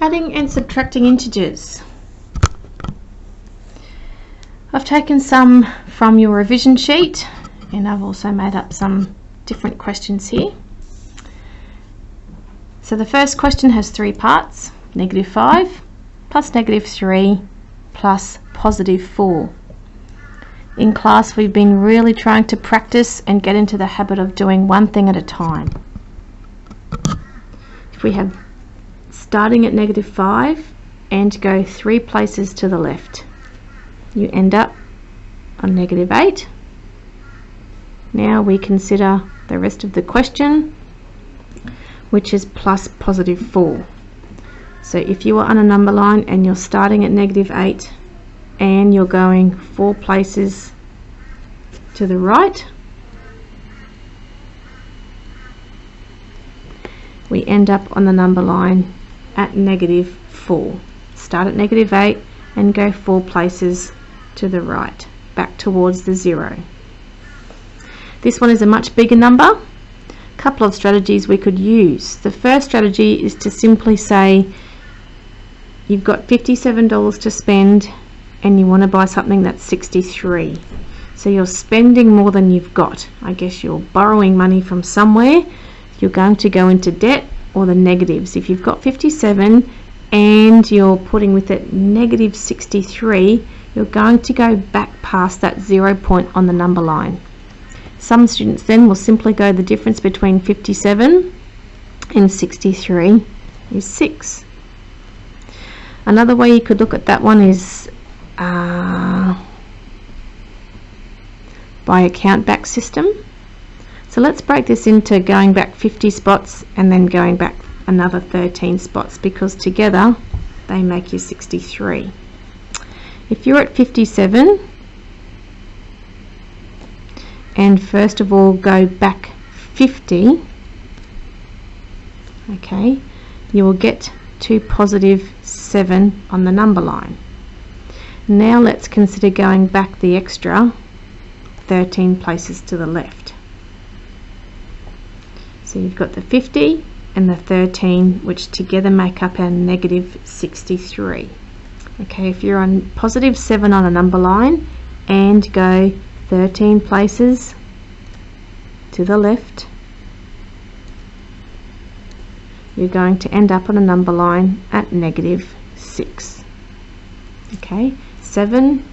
Adding and subtracting integers. I've taken some from your revision sheet, and I've also made up some different questions here. So the first question has 3 parts: -5 plus -3 plus +4. In class, we've been really trying to practice and get into the habit of doing one thing at a time. If we have starting at -5 and go 3 places to the left, you end up on -8. Now we consider the rest of the question, which is plus +4. So if you are on a number line and you're starting at -8 and you're going 4 places to the right, we end up on the number line at -4. Start at -8 and go 4 places to the right, back towards the 0. This one is a much bigger number. Couple of strategies we could use. The first strategy is to simply say you've got $57 to spend and you want to buy something that's 63. So you're spending more than you've got. I guess you're borrowing money from somewhere. You're going to go into debt or the negatives. If you've got 57 and you're putting with it -63, you're going to go back past that 0 point on the number line. Some students then will simply go the difference between 57 and 63 is 6. Another way you could look at that one is by a count back system. So let's break this into going back 50 spots and then going back another 13 spots, because together they make you 63. If you're at 57 and first of all go back 50, okay, you will get to +7 on the number line. Now let's consider going back the extra 13 places to the left. So you've got the 50 and the 13, which together make up our -63. Okay, if you're on +7 on a number line and go 13 places to the left, you're going to end up on a number line at -6. Okay, 7,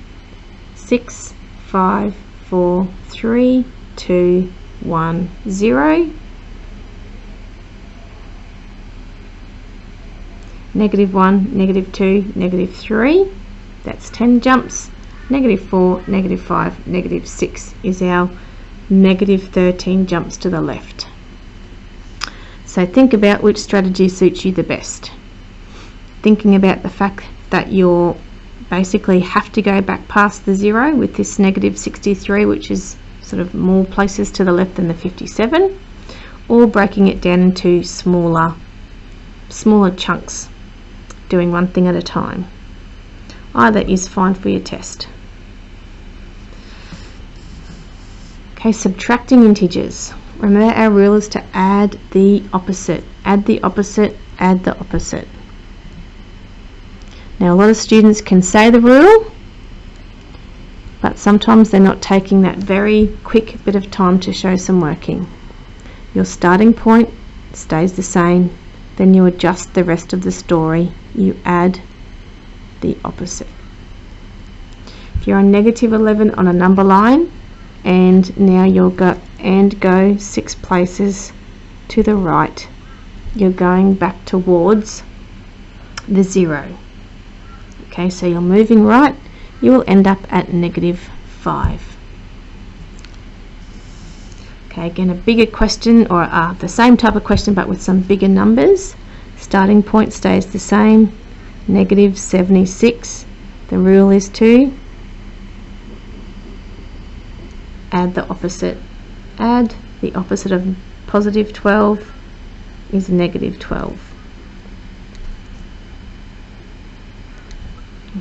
6, 5, 4, 3, 2, 1, 0. -1, -2, -3. That's 10 jumps. -4, -5, -6 is our -13 jumps to the left. So think about which strategy suits you the best. Thinking about the fact that you're basically have to go back past the 0 with this -63, which is sort of more places to the left than the 57, or breaking it down into smaller chunks, doing one thing at a time. Either is fine for your test. Okay, subtracting integers. Remember, our rule is to add the opposite. Add the opposite, add the opposite. Now a lot of students can say the rule, but sometimes they're not taking that very quick bit of time to show some working. Your starting point stays the same, then you adjust the rest of the story. You add the opposite. If you're on -11 on a number line and now you'll go 6 places to the right, you're going back towards the 0. Okay, so you're moving right, you will end up at -5. Okay, again a bigger question, or the same type of question but with some bigger numbers. Starting point stays the same, -76. The rule is to add the opposite. Add the opposite of +12 is -12.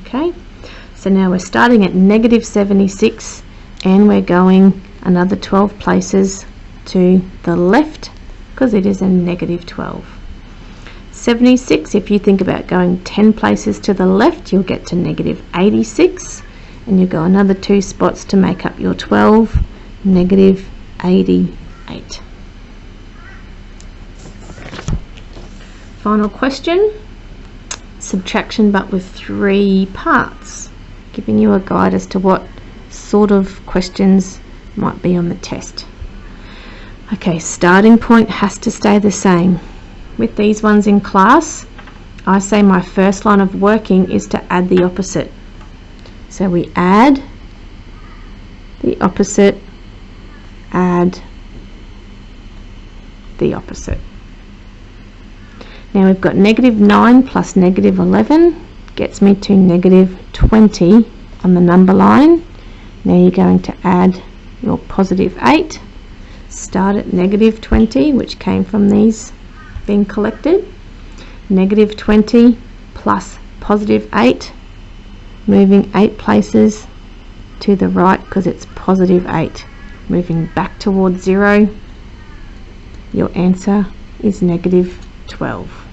Okay, so now we're starting at -76 and we're going another 12 places to the left because it is a -12. 76. If you think about going 10 places to the left, you'll get to negative 86, and you'll go another 2 spots to make up your 12, negative 88. Final question, subtraction but with 3 parts, giving you a guide as to what sort of questions might be on the test. Okay, starting point has to stay the same. With these ones in class, I say my first line of working is to add the opposite. So we add the opposite, add the opposite. Now we've got negative 9 plus negative 11 gets me to negative 20 on the number line. Now you're going to add your positive 8. Start at negative 20, which came from these being collected. Negative 20 plus positive 8, moving 8 places to the right because it's positive 8. Moving back towards 0, your answer is negative 12.